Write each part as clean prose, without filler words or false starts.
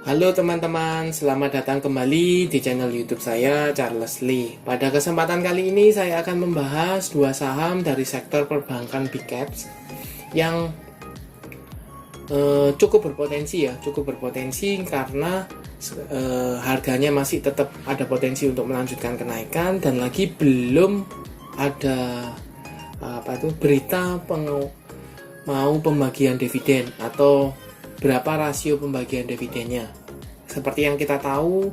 Halo teman-teman, selamat datang kembali di channel YouTube saya, Charles Lee. Pada kesempatan kali ini saya akan membahas dua saham dari sektor perbankan big caps yang cukup berpotensi karena harganya masih tetap ada potensi untuk melanjutkan kenaikan dan lagi belum ada berita mau pembagian dividen atau berapa rasio pembagian dividennya. Seperti yang kita tahu,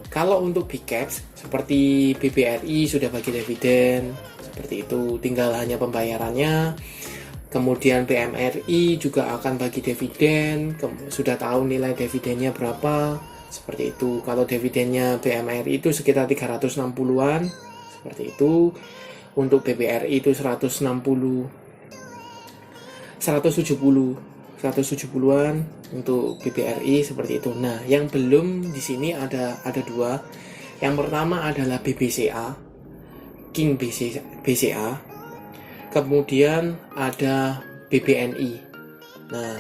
kalau untuk big caps seperti BBRI sudah bagi dividen, seperti itu, tinggal hanya pembayarannya. Kemudian BMRI juga akan bagi dividen, sudah tahu nilai dividennya berapa, seperti itu. Kalau dividennya BMRI itu sekitar 360-an, seperti itu. Untuk BBRI itu 170-an untuk BBRI, seperti itu. Nah, yang belum di sini ada dua. Yang pertama adalah BBCA, King BCA. Kemudian ada BBNI. Nah,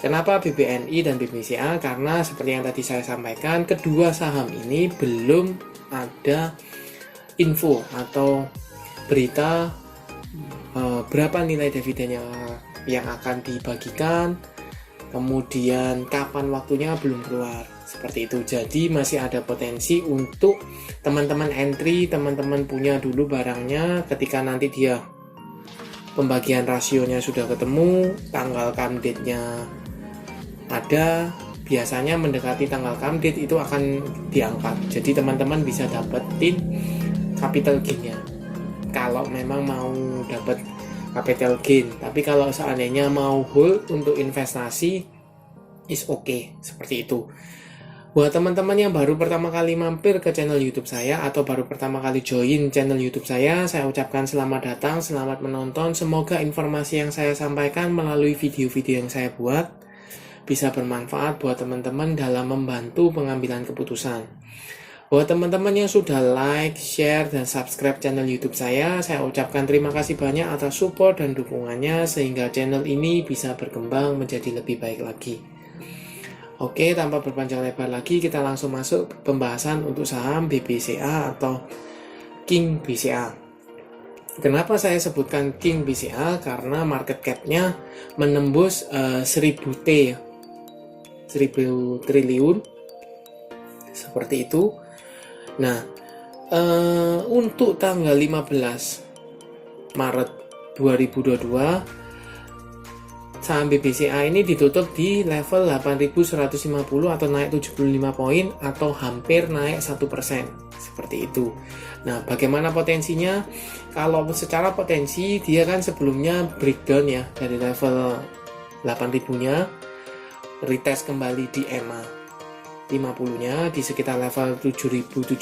kenapa BBNI dan BBCA? Karena seperti yang tadi saya sampaikan, kedua saham ini belum ada info atau berita berapa nilai dividennya yang akan dibagikan, kemudian kapan waktunya belum keluar, seperti itu. Jadi masih ada potensi untuk teman-teman entry, teman-teman punya dulu barangnya, ketika nanti dia pembagian rasionya sudah ketemu, tanggal come date-nya ada, biasanya mendekati tanggal come date itu akan diangkat. Jadi teman-teman bisa dapetin capital gain-nya kalau memang mau dapat capital gain. Tapi kalau seandainya mau hold untuk investasi, is okay, seperti itu. Buat teman-teman yang baru pertama kali mampir ke channel YouTube saya atau baru pertama kali join channel YouTube saya ucapkan selamat datang, selamat menonton. Semoga informasi yang saya sampaikan melalui video-video yang saya buat bisa bermanfaat buat teman-teman dalam membantu pengambilan keputusan. Buat teman-teman yang sudah like, share, dan subscribe channel YouTube saya ucapkan terima kasih banyak atas support dan dukungannya sehingga channel ini bisa berkembang menjadi lebih baik lagi. Oke, tanpa berpanjang lebar lagi, kita langsung masuk pembahasan untuk saham BBCA atau King BCA. Kenapa saya sebutkan King BCA? Karena market cap-nya menembus 1000 triliun, seperti itu. Nah, untuk tanggal 15 Maret 2022 saham BBCA ini ditutup di level 8.150 atau naik 75 poin atau hampir naik 1%, seperti itu. Nah, bagaimana potensinya? Kalau secara potensi dia kan sebelumnya breakdown ya dari level 8.000-nya, retest kembali di EMA 50-nya di sekitar level 7.725,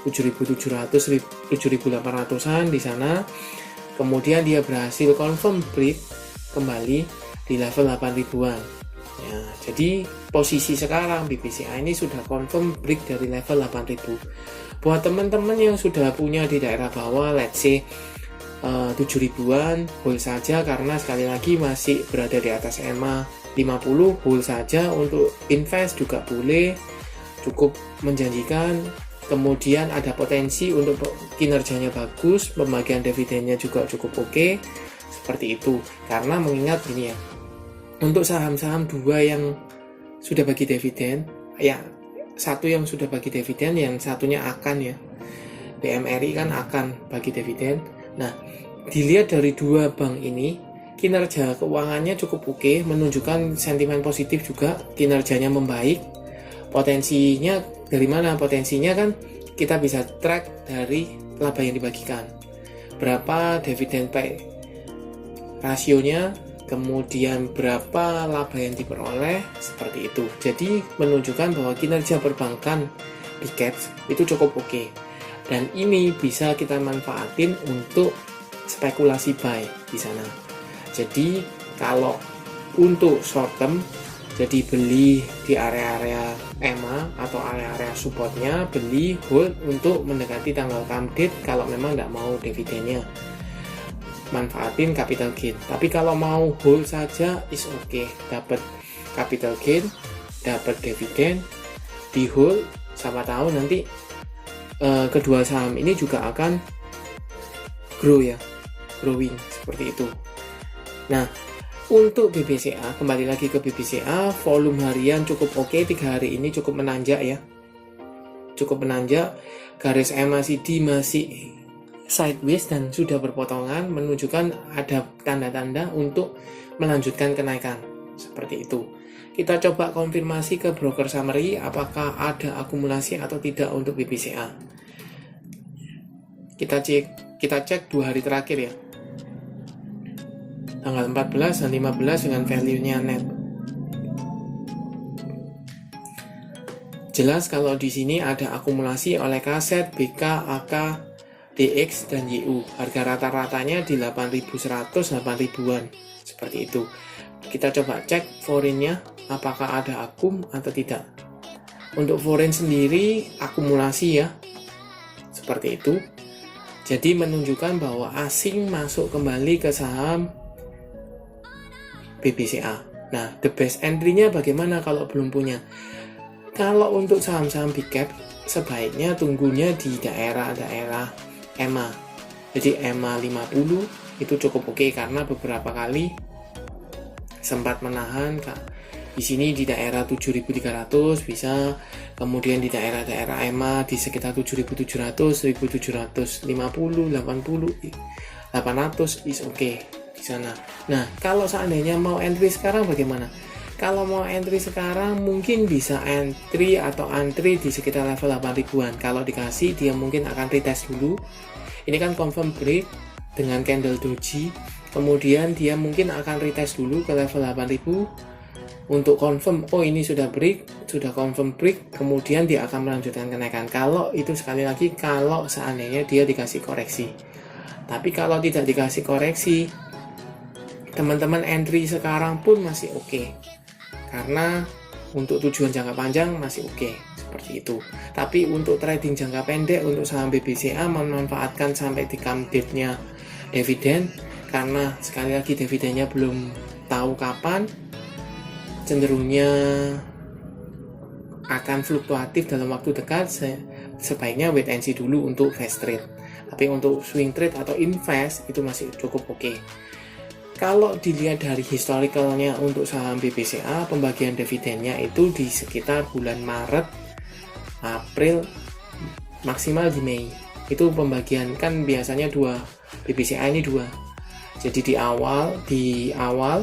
7.700, 7.800-an di sana. Kemudian dia berhasil confirm break kembali di level 8.000-an. Ya, jadi posisi sekarang BBCA ini sudah confirm break dari level 8.000. Buat teman-teman yang sudah punya di daerah bawah, let's say 7.000-an, hold saja karena sekali lagi masih berada di atas EMA 50, hold saja. Untuk invest juga boleh, cukup menjanjikan. Kemudian ada potensi untuk kinerjanya bagus, pembagian dividennya juga cukup oke, seperti itu. Karena mengingat gini ya, untuk saham-saham dua yang sudah bagi dividen, ya satu yang sudah bagi dividen, yang satunya akan ya, BMRI kan akan bagi dividen. Nah, dilihat dari dua bank ini, kinerja keuangannya cukup oke, menunjukkan sentimen positif juga, kinerjanya membaik. Potensinya dari mana? Potensinya kan kita bisa track dari laba yang dibagikan, berapa dividen pay rasionya, kemudian berapa laba yang diperoleh, seperti itu. Jadi menunjukkan bahwa kinerja perbankan big caps itu cukup oke, dan ini bisa kita manfaatin untuk spekulasi buy di sana. Jadi kalau untuk short term, jadi beli di area-area EMA atau area-area supportnya, beli hold untuk mendekati tanggal come date. Kalau memang nggak mau dividennya, manfaatin capital gain. Tapi kalau mau hold saja is okay, dapat capital gain dapat dividen, di hold, siapa tahu nanti kedua saham ini juga akan growing seperti itu. Nah, untuk BBCA, kembali lagi ke BBCA, volume harian cukup oke, 3 hari ini cukup menanjak ya. Cukup menanjak, garis MACD masih sideways dan sudah berpotongan, menunjukkan ada tanda-tanda untuk melanjutkan kenaikan. Seperti itu. Kita coba konfirmasi ke broker summary apakah ada akumulasi atau tidak untuk BBCA. Kita cek 2 hari terakhir ya. Tanggal 14 dan 15 dengan value-nya net. Jelas kalau di sini ada akumulasi oleh KZ, BK, AK, DX dan YU. Harga rata-ratanya di 8.100, 8.000-an. Seperti itu. Kita coba cek foreign-nya apakah ada akum atau tidak. Untuk foreign sendiri akumulasi ya. Seperti itu. Jadi menunjukkan bahwa asing masuk kembali ke saham BBCA. Nah, the best entry-nya bagaimana kalau belum punya? Kalau untuk saham-saham big cap, sebaiknya tunggunya di daerah-daerah EMA. Jadi EMA 50 itu cukup oke karena beberapa kali sempat menahan di sini di daerah 7.300 bisa, kemudian di daerah-daerah EMA di sekitar 7.700, 1.750, 80, 800 is okay di sana. Nah, kalau seandainya mau entry sekarang bagaimana? Kalau mau entry sekarang mungkin bisa entry atau antri di sekitar level 8.000-an. Kalau dikasih dia mungkin akan retest dulu. Ini kan confirm break dengan candle doji. Kemudian dia mungkin akan retest dulu ke level 8.000 untuk confirm, oh ini sudah confirm break, kemudian dia akan melanjutkan kenaikan. Kalau itu sekali lagi, kalau seandainya dia dikasih koreksi. Tapi kalau tidak dikasih koreksi, teman-teman entry sekarang pun masih oke. Karena untuk tujuan jangka panjang masih oke, seperti itu. Tapi untuk trading jangka pendek, untuk saham BBCA memanfaatkan sampai di come date-nya dividen, karena sekali lagi dividennya belum tahu kapan, cenderungnya akan fluktuatif dalam waktu dekat. Sebaiknya wait and see dulu untuk fast trade. Tapi untuk swing trade atau invest itu masih cukup oke. Kalau dilihat dari historicalnya untuk saham BBCA, pembagian dividennya itu di sekitar bulan Maret, April, maksimal di Mei. Itu pembagian, kan biasanya BBCA ini 2. Jadi di awal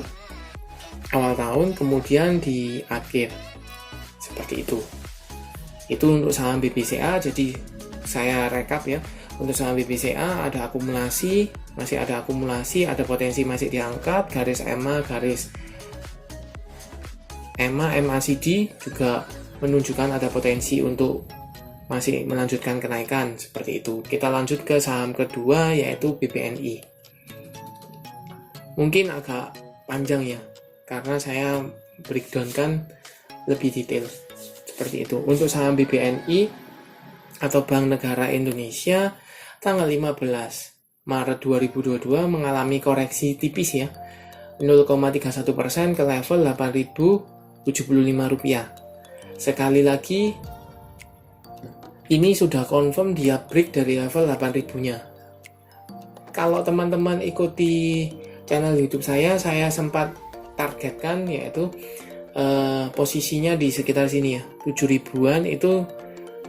tahun, kemudian di akhir, seperti itu. Itu untuk saham BBCA. Jadi saya rekap ya, untuk saham BBCA ada akumulasi, masih ada akumulasi, ada potensi masih diangkat, garis EMA, MACD juga menunjukkan ada potensi untuk masih melanjutkan kenaikan, seperti itu. Kita lanjut ke saham kedua yaitu BBNI. Mungkin agak panjang ya, karena saya breakdown-kan lebih detail seperti itu. Untuk saham BBNI atau Bank Negara Indonesia tanggal 15 Maret 2022 mengalami koreksi tipis ya, 0,31% ke level Rp8.075. Sekali lagi ini sudah confirm dia break dari level 8.000-nya. Kalau teman-teman ikuti channel YouTube saya sempat targetkan yaitu posisinya di sekitar sini ya, 7.000-an. Itu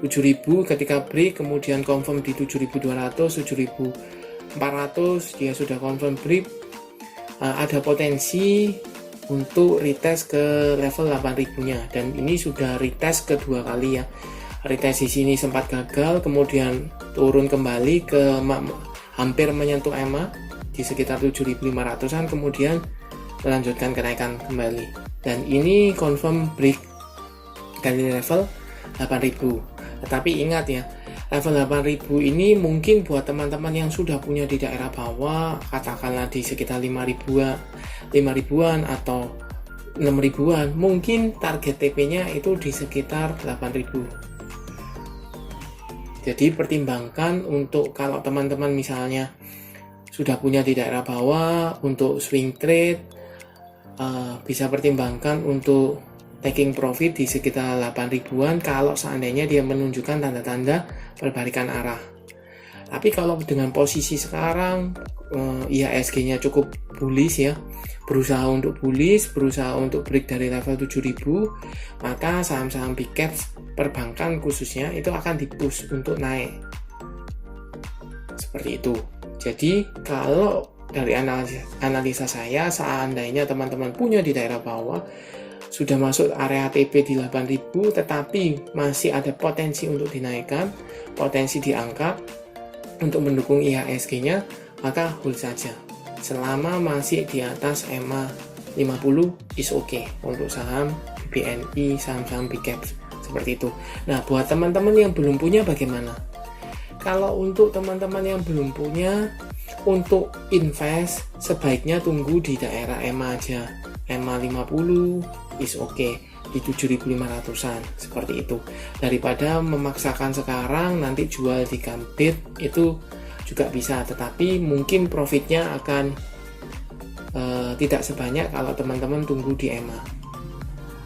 7.000 ketika break, kemudian confirm di 7.200, 7.400 dia sudah confirm break. Ada potensi untuk retest ke level 8.000-nya, dan ini sudah retest kedua kali ya. Retest di sini sempat gagal, kemudian turun kembali ke hampir menyentuh EMA di sekitar 7.500-an, kemudian melanjutkan kenaikan kembali, dan ini confirm break dari level 8.000. Tetapi ingat ya, level 8.000 ini mungkin buat teman-teman yang sudah punya di daerah bawah, katakanlah di sekitar 5.000-an atau 6.000-an, mungkin target TP-nya itu di sekitar 8.000. Jadi pertimbangkan untuk kalau teman-teman misalnya sudah punya di daerah bawah untuk swing trade, bisa pertimbangkan untuk taking profit di sekitar 8 ribuan kalau seandainya dia menunjukkan tanda-tanda perbalikan arah. Tapi kalau dengan posisi sekarang IHSG-nya cukup bullish ya, berusaha untuk bullish, berusaha untuk break dari level 7000, maka saham-saham big caps perbankan khususnya itu akan di-push untuk naik. Seperti itu. Jadi kalau dari analisa saya, seandainya teman-teman punya di daerah bawah, sudah masuk area TP di 8000 tetapi masih ada potensi untuk dinaikkan, potensi diangkat untuk mendukung IHSG-nya, maka hold saja. Selama masih di atas EMA 50 is okay untuk saham BBNI, saham-saham big caps seperti itu. Nah, buat teman-teman yang belum punya bagaimana? Kalau untuk teman-teman yang belum punya, untuk invest sebaiknya tunggu di daerah EMA aja. EMA 50 is okay di 7.500-an seperti itu, daripada memaksakan sekarang nanti jual di Gambit itu juga bisa, tetapi mungkin profitnya akan tidak sebanyak kalau teman-teman tunggu di EMA,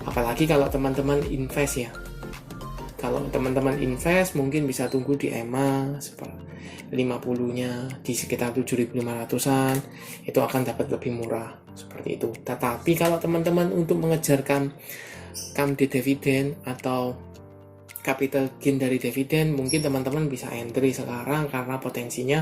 apalagi kalau teman-teman invest ya. Kalau teman-teman invest mungkin bisa tunggu di EMA 50-nya di sekitar 7.500-an, itu akan dapat lebih murah seperti itu. Tetapi kalau teman-teman untuk mengejarkan come-day dividend atau capital gain dari dividen, mungkin teman-teman bisa entry sekarang karena potensinya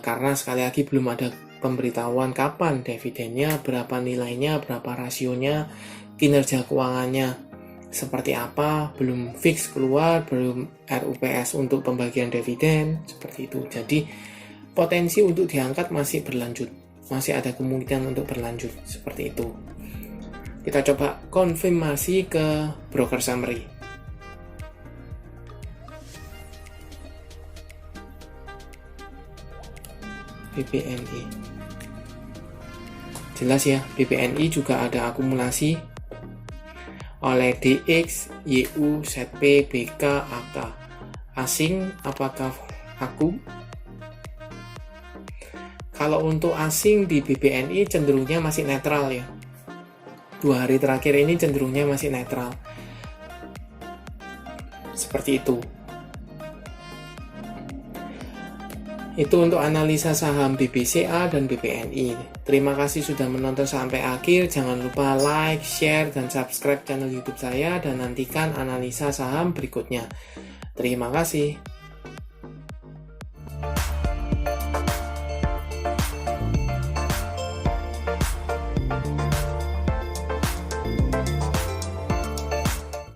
karena sekali lagi belum ada pemberitahuan kapan dividennya, berapa nilainya, berapa rasionya, kinerja keuangannya seperti apa, belum fix keluar, belum RUPS untuk pembagian dividen seperti itu. Jadi potensi untuk diangkat masih berlanjut, masih ada kemungkinan untuk berlanjut seperti itu. Kita coba konfirmasi ke broker summary. BBNI. Jelas ya, BBNI juga ada akumulasi oleh DX, YU, ZP, BK, AK. Asing apakah aku? Kalau untuk asing di BBNI cenderungnya masih netral ya. 2 hari terakhir ini cenderungnya masih netral. Seperti itu. Itu untuk analisa saham BBCA dan BBNI. Terima kasih sudah menonton sampai akhir. Jangan lupa like, share, dan subscribe channel YouTube saya dan nantikan analisa saham berikutnya. Terima kasih.